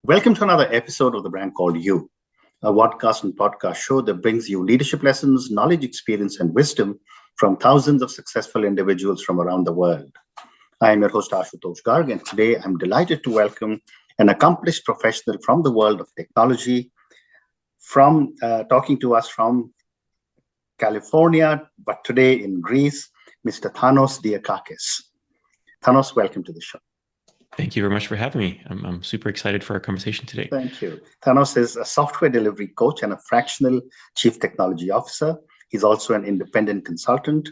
Welcome to another episode of the brand called You, a podcast and podcast show that brings you leadership lessons, knowledge, experience, and wisdom from thousands of successful individuals from around the world. I am your host, Ashutosh Garg, and today I'm delighted to welcome an accomplished professional from the world of technology, talking to us from California, but today in Greece, Mr. Thanos Diacakis. Thanos, welcome to the show. Thank you very much for having me. I'm super excited for our conversation today. Thank you. Thanos is a software delivery coach and a fractional chief technology officer. He's also an independent consultant.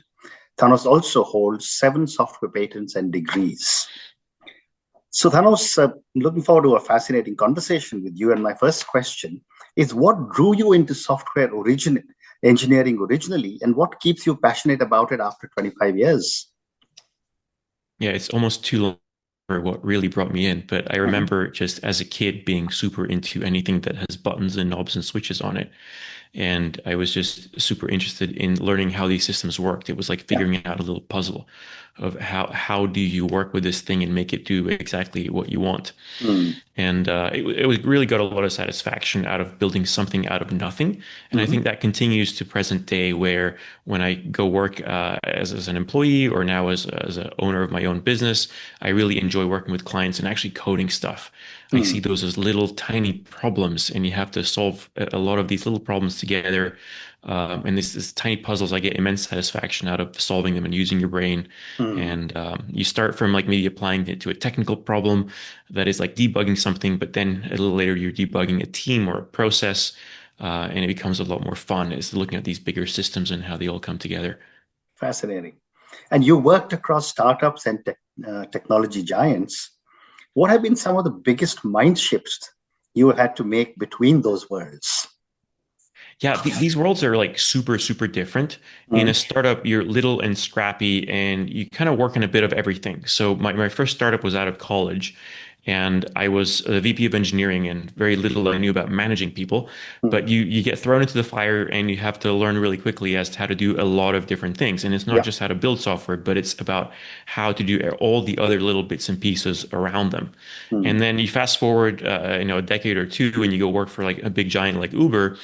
Thanos also holds 7 software patents and degrees. So Thanos, I'm looking forward to a fascinating conversation with you. And my first question is, what drew you into software engineering originally, and what keeps you passionate about it after 25 years? Yeah, it's almost too long for what really brought me in, but I remember just as a kid being super into anything that has buttons and knobs and switches on it. And I was just super interested in learning how these systems worked. It was like figuring out a little puzzle of how do you work with this thing and make it do exactly what you want. And it really got a lot of satisfaction out of building something out of nothing. And I think that continues to present day, where when I go work as an employee or now as an owner of my own business, I really enjoy working with clients and actually coding stuff. I see those as little tiny problems, and you have to solve a lot of these little problems together. And these tiny puzzles, I get immense satisfaction out of solving them and using your brain. And you start from like maybe applying it to a technical problem that is like debugging something, but then a little later you're debugging a team or a process, and it becomes a lot more fun. It's looking at these bigger systems and how they all come together. Fascinating. And you worked across startups and technology giants. What have been some of the biggest mind shifts you had to make between those worlds? Yeah, these worlds are like super, super different. In a startup, you're little and scrappy and you kind of work in a bit of everything. So my first startup was out of college, and I was a VP of engineering, and very little I knew about managing people. But you get thrown into the fire and you have to learn really quickly as to how to do a lot of different things. And it's not just how to build software, but it's about how to do all the other little bits and pieces around them. And then you fast forward, a decade or two, and you go work for like a big giant like Uber,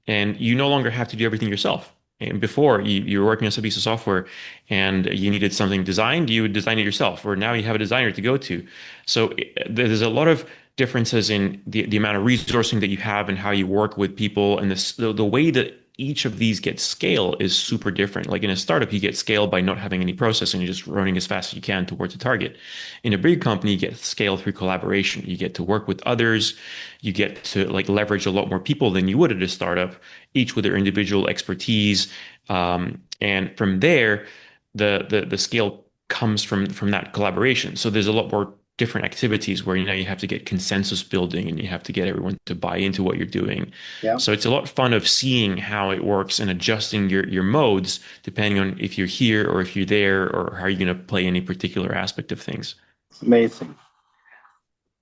and you no longer have to do everything yourself. And before, you were working on some piece of software and you needed something designed, you would design it yourself, or now you have a designer to go to. So there's a lot of differences in the amount of resourcing that you have and how you work with people. And the way that each of these get scale is super different. Like in a startup, you get scale by not having any process and you're just running as fast as you can towards a target. In a big company, you get scale through collaboration. You get to work with others. You get to like leverage a lot more people than you would at a startup, each with their individual expertise. And from there, the scale comes from that collaboration. So there's a lot more different activities where you have to get consensus building and you have to get everyone to buy into what you're doing. So it's a lot of fun of seeing how it works and adjusting your modes depending on if you're here or if you're there, or how you're going to play any particular aspect of things. Amazing.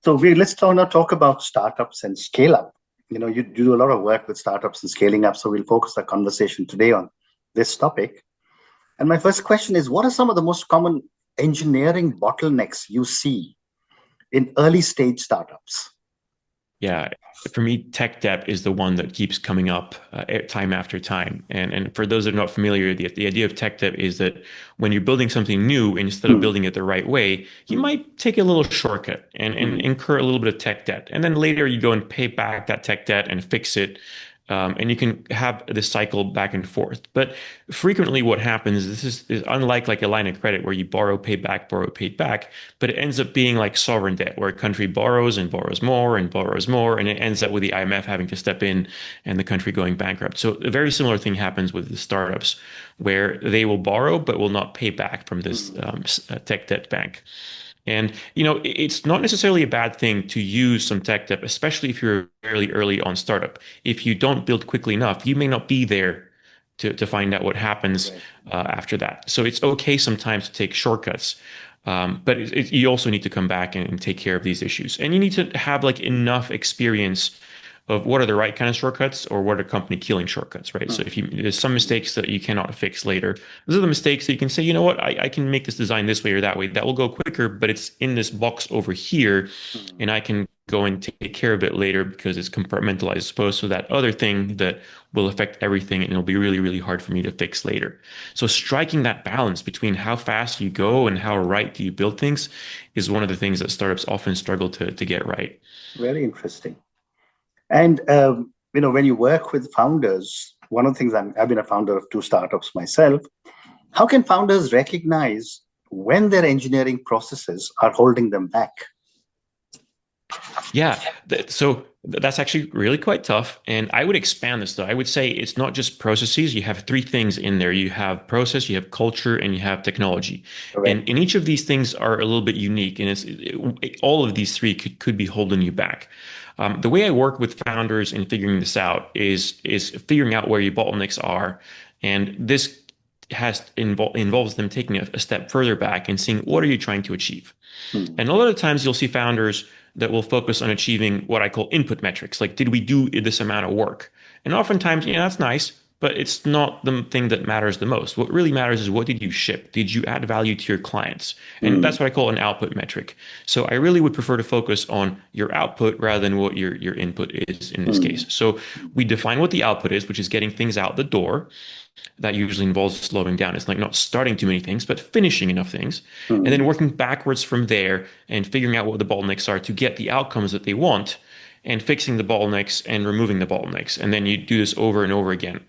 So let's now talk about startups and scale up. You do a lot of work with startups and scaling up, so we'll focus our conversation today on this topic. And my first question is, what are some of the most common engineering bottlenecks you see in early stage startups? Yeah, for me, tech debt is the one that keeps coming up time after time. And for those that are not familiar, the idea of tech debt is that when you're building something new, instead of building it the right way, you might take a little shortcut and incur a little bit of tech debt. And then later you go and pay back that tech debt and fix it. And you can have this cycle back and forth. But frequently what happens, this is unlike like a line of credit where you borrow, pay back, but it ends up being like sovereign debt, where a country borrows and borrows more and borrows more, and it ends up with the IMF having to step in and the country going bankrupt. So a very similar thing happens with the startups, where they will borrow but will not pay back from this tech debt bank. And, it's not necessarily a bad thing to use some tech debt, especially if you're fairly early on startup. If you don't build quickly enough, you may not be there to find out what happens after that. So it's okay sometimes to take shortcuts. But you also need to come back and take care of these issues. And you need to have like enough experience of what are the right kind of shortcuts or what are company killing shortcuts, right? So if there's some mistakes that you cannot fix later, those are the mistakes that you can say, you know what, I can make this design this way or that way. That will go quicker, but it's in this box over here, and I can go and take care of it later because it's compartmentalized as opposed to that other thing that will affect everything and it'll be really, really hard for me to fix later. So striking that balance between how fast you go and how right do you build things is one of the things that startups often struggle to get right. Very interesting. And when you work with founders, one of the things I've been a founder of two startups myself. How can founders recognize when their engineering processes are holding them back? Yeah, so that's actually really quite tough. And I would expand this though. I would say it's not just processes. You have three things in there. You have process, you have culture, and you have technology. Correct. And each of these things are a little bit unique. And all of these three could be holding you back. The way I work with founders in figuring this out is figuring out where your bottlenecks are. And this involves them taking a step further back and seeing what are you trying to achieve. Hmm. And a lot of times you'll see founders that will focus on achieving what I call input metrics, like did we do this amount of work? And oftentimes, that's nice, but it's not the thing that matters the most. What really matters is what did you ship? Did you add value to your clients? And Hmm. that's what I call an output metric. So I really would prefer to focus on your output rather than what your input is in this Hmm. case. So we define what the output is, which is getting things out the door. That usually involves slowing down. It's like not starting too many things, but finishing enough things. And Hmm. then working backwards from there and figuring out what the bottlenecks are to get the outcomes that they want and fixing the bottlenecks and removing the bottlenecks. And then you do this over and over again.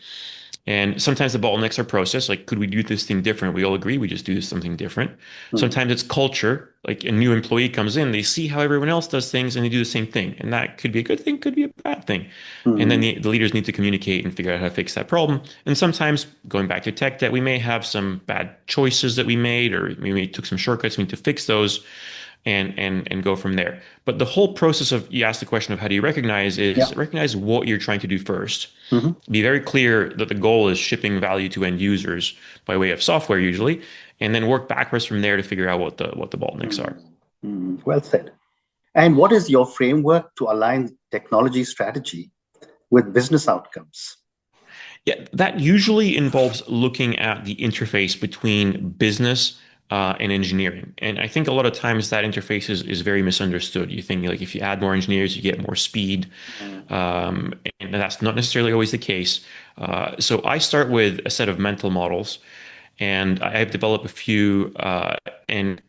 And sometimes the bottlenecks are process, like could we do this thing different? We all agree we just do something different. Hmm. Sometimes it's culture, like a new employee comes in, they see how everyone else does things and they do the same thing. And that could be a good thing, could be a bad thing. And then Hmm. the leaders need to communicate and figure out how to fix that problem. And sometimes going back to tech debt, we may have some bad choices that we made, or we may took some shortcuts. We need to fix those and go from there. But the whole process of you asked the question of how do you recognize Yeah. is recognize what you're trying to do first. Hmm. Be very clear that the goal is shipping value to end users by way of software usually, and then work backwards from there to figure out what the bottlenecks Hmm. are. Hmm. Well said. And what is your framework to align technology strategy with business outcomes? Yeah, that usually involves looking at the interface between business and engineering. And I think a lot of times that interface is very misunderstood. You think like if you add more engineers, you get more speed. Hmm. And that's not necessarily always the case. So I start with a set of mental models, and I've developed a few, and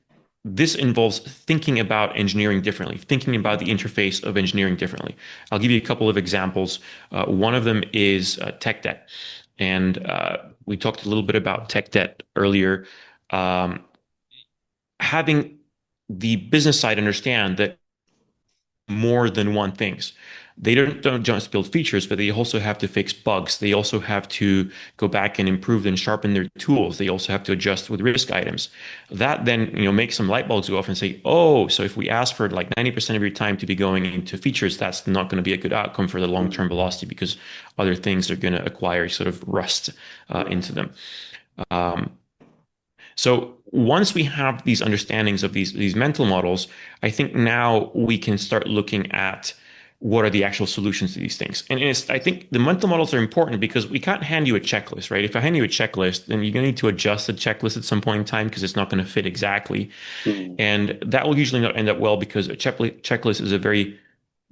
this involves thinking about engineering differently, thinking about the interface of engineering differently. I'll give you a couple of examples. One of them is tech debt. And we talked a little bit about tech debt earlier. Um, Having the business side understand that more than one things. They don't just build features, but they also have to fix bugs. They also have to go back and improve and sharpen their tools. They also have to adjust with risk items. That then, makes some light bulbs go off and say, oh, so if we ask for like 90% of your time to be going into features, that's not going to be a good outcome for the long-term velocity because other things are going to acquire sort of rust into them. Um, so once we have these understandings of these mental models, I think now we can start looking at what are the actual solutions to these things. And I think the mental models are important because we can't hand you a checklist, right? If I hand you a checklist, then you're going to need to adjust the checklist at some point in time because it's not going to fit exactly. Hmm. And that will usually not end up well because a checklist is a very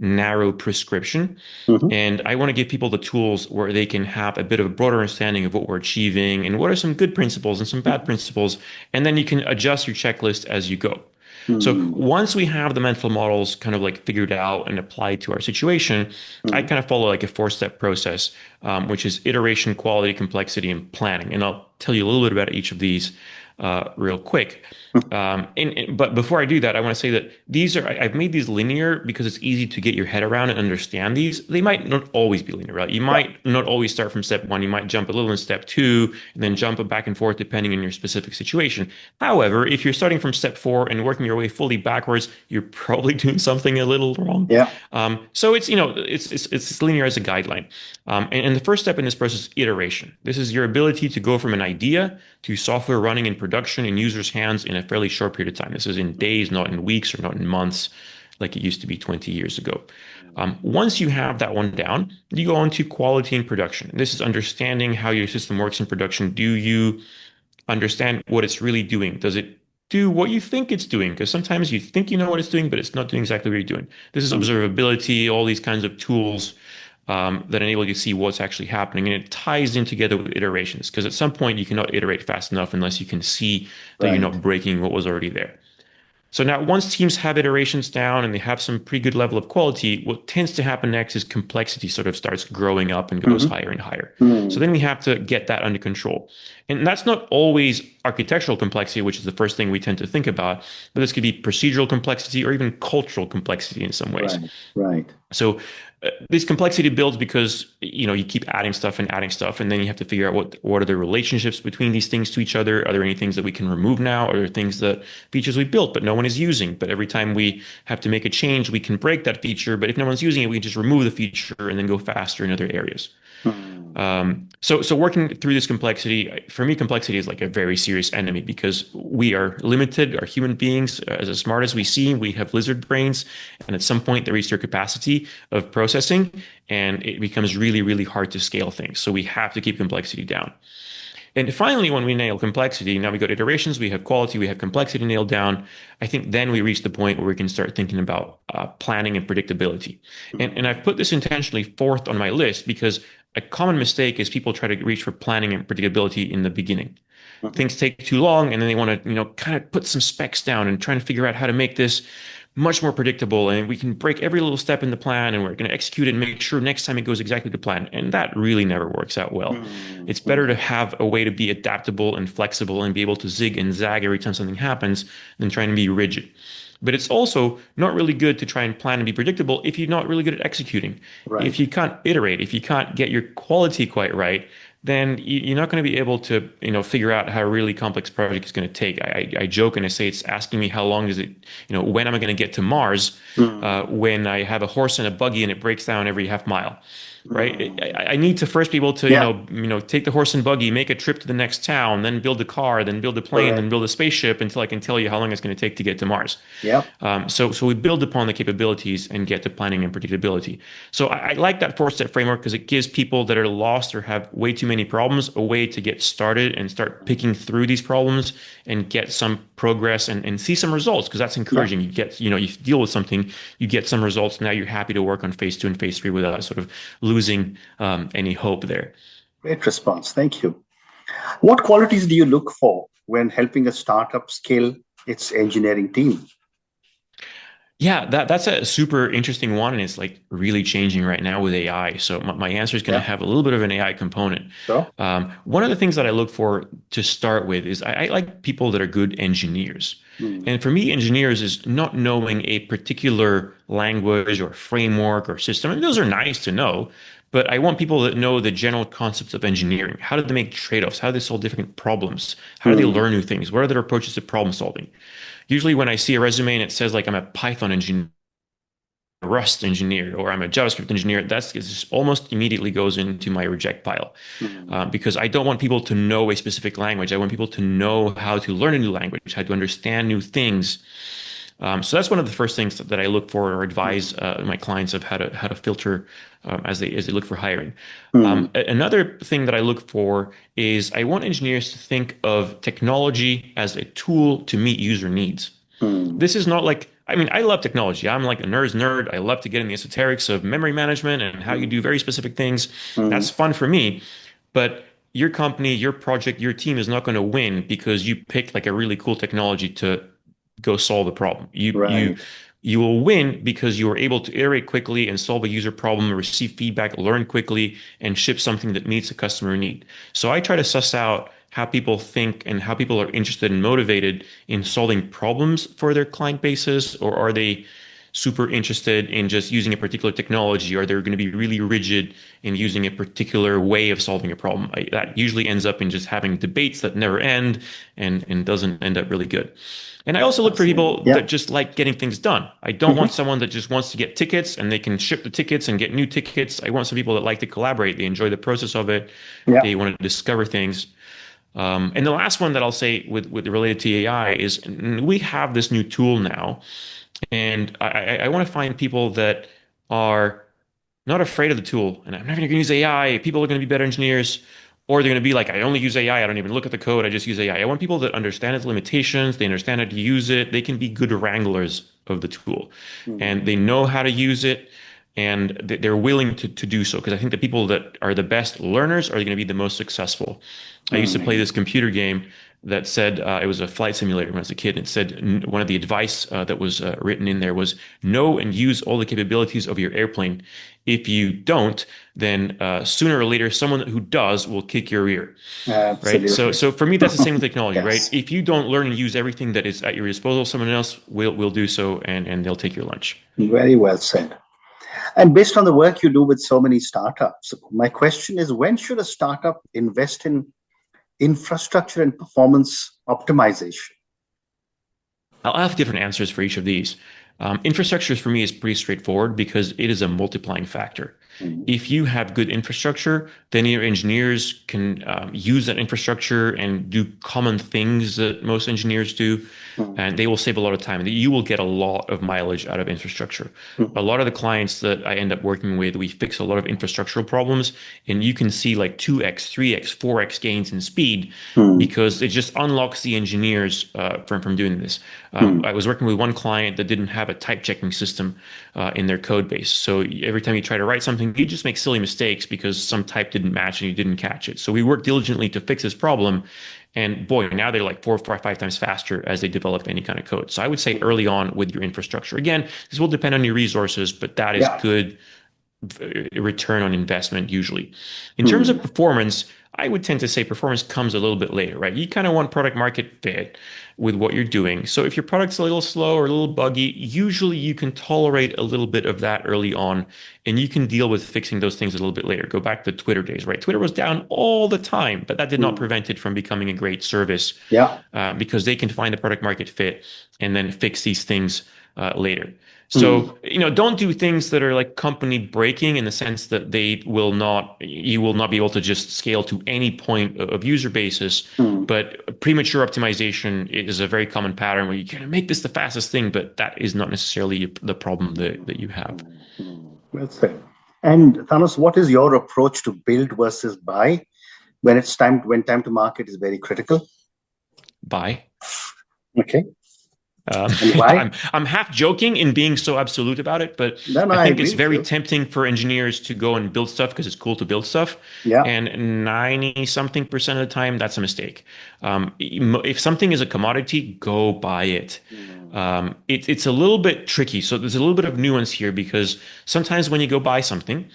narrow prescription. Hmm. And I want to give people the tools where they can have a bit of a broader understanding of what we're achieving and what are some good principles and some bad principles. And then you can adjust your checklist as you go. So Hmm. once we have the mental models kind of like figured out and applied to our situation, I Hmm. kind of follow like a four-step process, which is iteration, quality, complexity, and planning. And I'll tell you a little bit about each of these real quick. But before I do that, I want to say that I've made these linear because it's easy to get your head around and understand these. They might not always be linear, right? You Yeah. might not always start from step one. You might jump a little in step two and then jump back and forth depending on your specific situation. However, if you're starting from step four and working your way fully backwards, you're probably doing something a little wrong. Yeah. So it's linear as a guideline. And the first step in this process is iteration. This is your ability to go from an idea to software running in production in users' hands in a fairly short period of time. This is in days, not in weeks or not in months, like it used to be 20 years ago. Once you have that one down, you go on to quality in production. This is understanding how your system works in production. Do you understand what it's really doing? Does it do what you think it's doing, because sometimes you think you know what it's doing, but it's not doing exactly what you're doing. This is Mm. observability, all these kinds of tools that enable you to see what's actually happening. And it ties in together with iterations, because at some point you cannot iterate fast enough unless you can see that you're Right. not breaking what was already there. So now once teams have iterations down and they have some pretty good level of quality, what tends to happen next is complexity sort of starts growing up and goes Hmm. higher and higher. So Mm. then we have to get that under control. And that's not always architectural complexity, which is the first thing we tend to think about, but this could be procedural complexity or even cultural complexity in some ways. Right. Right. So this complexity builds because you keep adding stuff, and then you have to figure out what are the relationships between these things to each other. Are there any things that we can remove now? Are there things that features we built but no one is using? But every time we have to make a change, we can break that feature. But if no one's using it, we can just remove the feature and then go faster in other areas. Mm. So working through this complexity, for me, complexity is like a very serious enemy because we are limited, are human beings. As smart as we seem, we have lizard brains, and at some point they reach their capacity of processing, and it becomes really, really hard to scale things. So we have to keep complexity down. And finally, when we nail complexity, now we got iterations, we have quality, we have complexity nailed down. I think then we reach the point where we can start thinking about planning and predictability. And I've Mm. put this intentionally fourth on my list because a common mistake is people try to reach for planning and predictability in the beginning. Mhm. Things take too long, and then they want to, kind of put some specs down and trying to figure out how to make this much more predictable. And we can break every little step in the plan, and we're going to execute it and make sure next time it goes exactly to plan. And that really never works out well. Mm. It's better to Mm. have a way to be adaptable and flexible and be able to zig and zag every time something happens than trying to be rigid. But it's also not really good to try and plan and be predictable if you're not really good at executing. If Right. you can't iterate, if you can't get your quality quite right, then you're not going to be able to, figure out how a really complex project is going to take. I joke and I say it's asking me how long is it, when am I going to get to Mars, Mm. when I have a horse and a buggy and it breaks down every half mile, right? Mm. I need to first be able to, Yeah. take the horse and buggy, make a trip to the next town, then build a car, then build a plane, then Correct. build a spaceship until I can tell you how long it's going to take to get to Mars. Yep. So we build upon the capabilities and get to planning and predictability. So I like that four-step framework because it gives people that are lost or have way too many problems a way to get started and start picking through these problems and get some progress and see some results because that's Yeah. encouraging. You deal with something, you get some results. Now you're happy to work on phase two and phase three without sort of losing any hope there. Great response. Thank you. What qualities do you look for when helping a startup scale its engineering team? Yeah, that's a super interesting one, and it's like really changing right now with AI. So my answer is going to Yeah. have a little bit of an AI component. Sure. One of the things that I look for to start with is I like people that are good engineers. Mm. And for me, engineers is not knowing a particular language or framework or system. And those are nice to know, but I want people that know the general concepts of engineering. How do they make trade-offs? How do they solve different problems? How do they Mm. learn new things? What are their approaches to problem solving? Usually when I see a resume and it says like I'm a Python engineer, Rust engineer, or I'm a JavaScript engineer, that's just almost immediately goes into my reject pile Mm. because I don't want people to know a specific language. I want people to know how to learn a new language, how to understand new things. So that's one of the first things that I look for or advise Mm. my clients of how to filter as they look for hiring. Mm. Another thing that I look for is I want engineers to think of technology as a tool to meet user needs. Mm. This is not like, I mean, I love technology. I'm like a nerd's nerd. I love to get in the esoterics of memory management and how you Mm. do very specific things. Mm. That's fun for me. But your company, your project, your team is not going to win because you picked like a really cool technology to go solve the problem. You Right. you will win because you are able to iterate quickly and solve a user problem, receive feedback, learn quickly, and ship something that meets a customer need. So I try to suss out how people think and how people are interested and motivated in solving problems for their client bases, or are they super interested in just using a particular technology, or they're going to be really rigid in using a particular way of solving a problem. That usually ends up in just having debates that never end and doesn't end up really good. And I also look for Fascinating. people Yeah. that just like getting things done. I don't want Mhm. someone that just wants to get tickets and they can ship the tickets and get new tickets. I want some people that like to collaborate. They enjoy the process of it. Yeah. They want to discover things. And the last one that I'll say with related to AI is we have this new tool now, and I want to find people that are not afraid of the tool. And I'm never going to use AI. People are going to be better engineers, or they're going to be like, I only use AI. I don't even look at the code. I just use AI. I want people that understand its limitations. They understand how to use it. They can be good wranglers of the tool, and they know how to use it, and they're willing to do so. Because I think the people that are the best learners are going to be the most successful. I used to play this computer game that said it was a flight simulator when I was a kid. And it said one of the advice that was written in there was know and use all the capabilities of your airplane. If you don't, then sooner or later, someone who does will kick your ear, right? So, Absolutely. so for me, that's the same with technology, right? Yes. If you don't learn and use everything that is at your disposal, someone else will do so, and they'll take your lunch. Very well said. And based on the work you do with so many startups, my question is, when should a startup invest in infrastructure and performance optimization? I'll have different answers for each of these. Infrastructure for me is pretty straightforward because it is a multiplying factor. Mm, If you have good infrastructure, then your engineers can use that infrastructure and do common things that most engineers do, mm, and they will save a lot of time. You will get a lot of mileage out of infrastructure. A mm, lot of the clients that I end up working with, we fix a lot of infrastructural problems, and you can see like 2x, 3x, 4x gains in speed mm, because it just unlocks the engineers from doing this. mm, I was working with one client that didn't have a type checking system in their code base. So every time you try to write something, you just make silly mistakes because some type didn't match and you didn't catch it. So we worked diligently to fix this problem. And boy, now they're like 4 or 5 times faster as they develop any kind of code. So I would say mm. early on with your infrastructure. Again, this will depend on your resources, but that is Yeah. good return on investment usually. In terms of Mm, performance, I would tend to say performance comes a little bit later, right? You kind of want product market fit with what you're doing. So if your product's a little slow or a little buggy, usually you can tolerate a little bit of that early on and you can deal with fixing those things a little bit later. Go back to Twitter days, right? Twitter was down all the time, but that did not mm. prevent it from becoming a great service Yeah. because they can find a product market fit and then fix these things later. Mm, So, don't do things that are like company breaking in the sense that you will not be able to just scale to any point of user basis. mm, But premature optimization is a very common pattern where you can make this the fastest thing, but that is not necessarily the problem that you have. well said. And Thanos, what is your approach to build versus buy when time to market is very critical? Bye. Okay. Um, And why? I'm half joking in being so absolute about it, but No, no, I I think agree it's with very you. tempting for engineers to go and build stuff because it's cool to build stuff. Yeah. And 90 something percent of the time, that's a mistake. If something is a commodity, go buy it. Mm, It's a little bit tricky. So there's a little bit of nuance here because sometimes when you go buy something,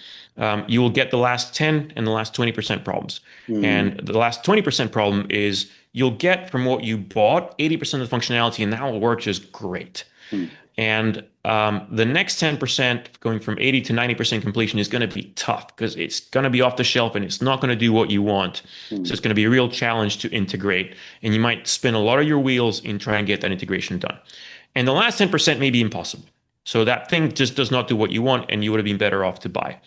you will get the last 10 and the last 20% problems. mm, And the last 20% problem is you'll get from what you bought 80% of the functionality, and that will work just great. mm, And the next 10%, going from 80 to 90% completion, is going to be tough because it's going to be off the shelf and it's not going to do what you want. So it's mm, going to be a real challenge to integrate. And you might spin a lot of your wheels in trying to get that integration done. And the last 10% may be impossible. So that thing just does not do what you want, and you would have been better off to buy.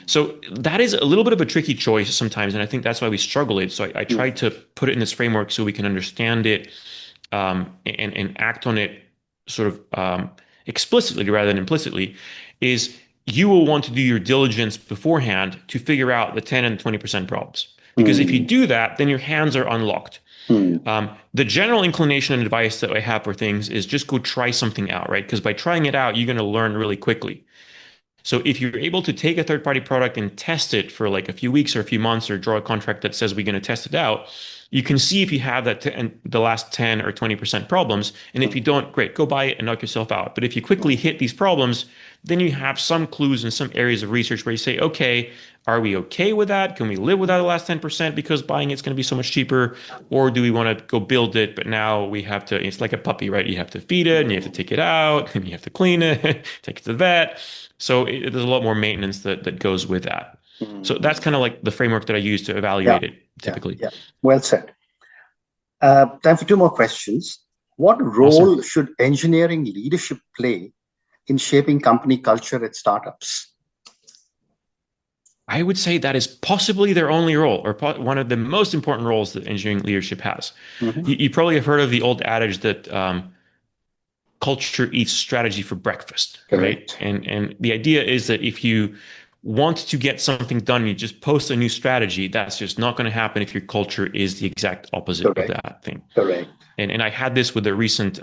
So that is a little bit of a tricky choice sometimes, and I think that's why we struggle it. So I mm, tried to put it in this framework so we can understand it and act on it sort of explicitly rather than implicitly. Is you will want to do your diligence beforehand to figure out the 10 and 20% problems. Because if you mm, do that, then your hands are unlocked. mm, The general inclination and advice that I have for things is just go try something out, right? Because by trying it out, you're going to learn really quickly. So if you're able to take a third party product and test it for like a few weeks or a few months or draw a contract that says we're going to test it out, you can see if you have the last 10 or 20% problems. And if you don't, great, go buy it and knock yourself out. But if you quickly hit these problems, then you have some clues in some areas of research where you say, okay, are we okay with that? Can we live without the last 10% because buying it's going to be so much cheaper? Or do we want to go build it? But now we have to, it's like a puppy, right? You have to feed it and you have to take it out and you have to clean it, take it to the vet. So there's a lot more maintenance that goes with that. So that's mm. kind of like the framework that I use to Yeah. evaluate it Yeah. typically. Yeah. Well said. Time for two more questions. What Awesome. role should engineering leadership play in shaping company culture at startups? I would say that is possibly their only role or one of the most important roles that engineering leadership has. Mhm. You probably have heard of the old adage that culture eats strategy for breakfast, right? Correct. And the idea is that if you want to get something done, you just post a new strategy. That's just not going to happen if your culture is the exact opposite of Correct. that thing. Correct. And I had this with a recent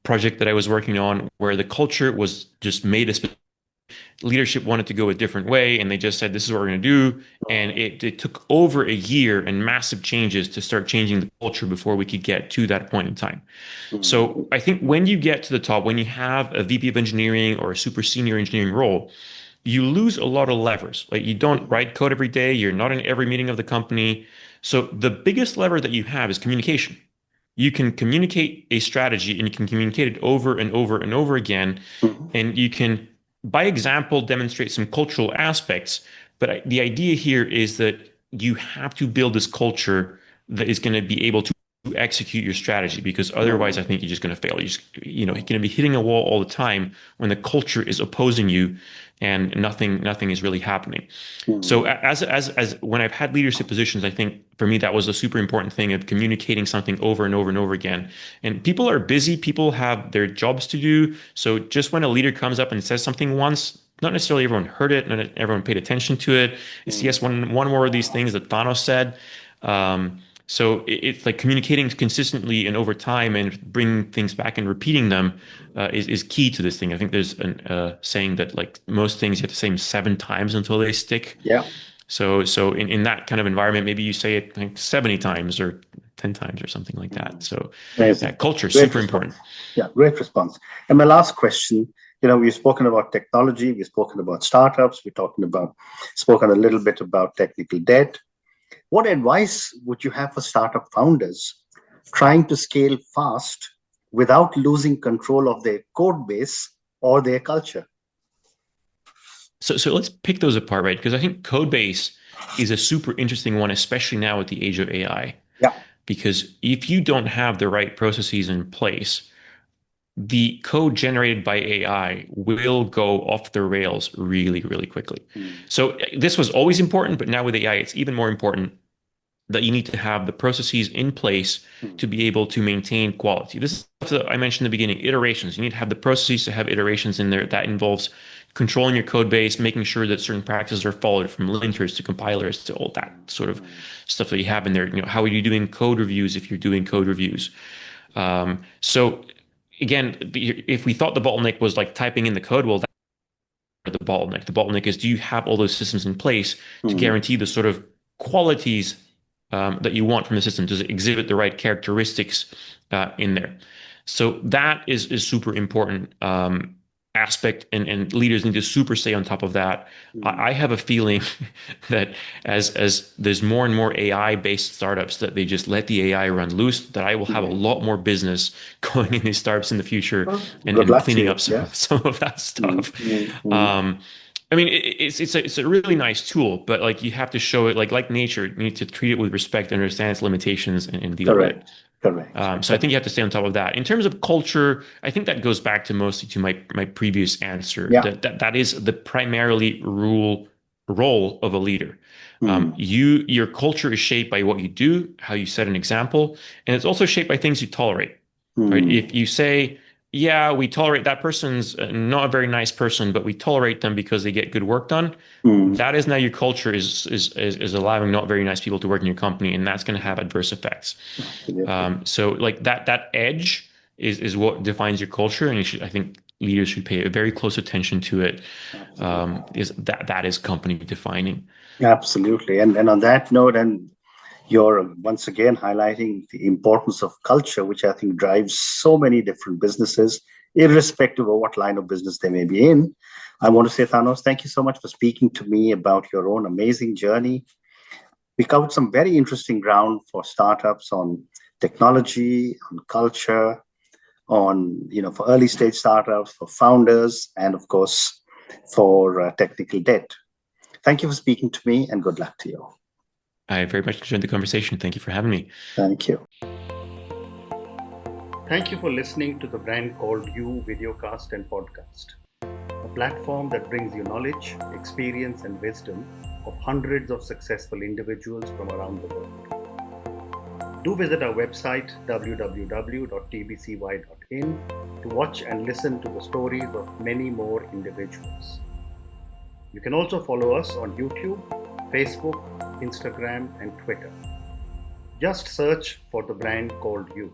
project that I was working on where the culture was just made a leadership wanted to go a different way, and they just said, this is what we're going to do. And it took over a year and massive changes to start changing the culture before we could get to that point in time. So I think when you get to the top, when you have a VP of engineering or a super senior engineering role, you lose a lot of levers. Like you don't write code every day. You're not in every meeting of the company. So the biggest lever that you have is communication. You can communicate a strategy and you can communicate it over and over and over again. And you can, by example, demonstrate some cultural aspects. But the idea here is that you have to build this culture that is going to be able to execute your strategy, because otherwise I think you're just going to fail. You're going to be hitting a wall all the time when the culture is opposing you and nothing is really happening. So as when I've had leadership positions, I think for me that was a super important thing of communicating something over and over and over again. And people are busy, people have their jobs to do. So just when a leader comes up and says something once, not necessarily everyone heard it, not everyone paid attention to it. It's yes, one more of these things that Thanos said. So it's like communicating consistently and over time and bringing things back and repeating them is key to this thing. I think there's a saying that like most things you have to say them 7 times until they stick. Yeah. So in that kind of environment, maybe you say it like 70 times or 10 times or something like that. So Amazing. culture is Great super response. important. Yeah, great response. And my last question, we've spoken about technology, we've spoken about startups, spoken a little bit about technical debt. What advice would you have for startup founders trying to scale fast without losing control of their code base or their culture? So let's pick those apart, right? Because I think code base is a super interesting one, especially now at the age of AI. Yeah. Because if you don't have the right processes in place, the code generated by AI will go off the rails really, really quickly. So this was always important, but now with AI, it's even more important that you need to have the processes in place to be able to maintain quality. This is what I mentioned in the beginning, iterations. You need to have the processes to have iterations in there. That involves controlling your code base, making sure that certain practices are followed, from linters to compilers to all that sort of stuff that you have in there. How are you doing code reviews if you're doing code reviews? So again, if we thought the bottleneck was like typing in the code, well, that's the bottleneck. The bottleneck is, do you have all those systems in place to guarantee the sort of qualities that you want from the system? Does it exhibit the right characteristics in there? So that is super important aspect, and leaders need to super stay on top of that. I have a feeling that as there's more and more AI based startups, that they just let the AI run loose, that I will have a lot more business going in these startups in the future and cleaning up some of that stuff. I mean, it's a really nice tool, but like you have to show it like nature. You need to treat it with respect, understand its limitations, and deal with it. Correct. So I think you have to stay on top of that. In terms of culture, I think that goes back to mostly to my previous answer. Yeah. That is the primarily role of a leader. Your culture is shaped by what you do, how you set an example, and it's also shaped by things you tolerate. Right? If you say, yeah, we tolerate that person's not a very nice person, but we tolerate them because they get good work done. That is now your culture is allowing not very nice people to work in your company, and that's going to have adverse effects. So like that edge is what defines your culture, and I think leaders should pay a very close attention to it. That is company defining. Absolutely. And on that note, and you're once again highlighting the importance of culture, which I think drives so many different businesses, irrespective of what line of business they may be in. I want to say, Thanos, thank you so much for speaking to me about your own amazing journey. We covered some very interesting ground for startups on technology, on culture, on, for early stage startups, for founders, and of course, for technical debt. Thank you for speaking to me, and good luck to you. I very much enjoyed the conversation. Thank you for having me. Thank you. Thank you for listening to the Brand Called You videocast and podcast, a platform that brings you knowledge, experience, and wisdom of hundreds of successful individuals from around the world. Do visit our website, www.tbcy.in, to watch and listen to the stories of many more individuals. You can also follow us on YouTube, Facebook, Instagram, and Twitter. Just search for the brand called You.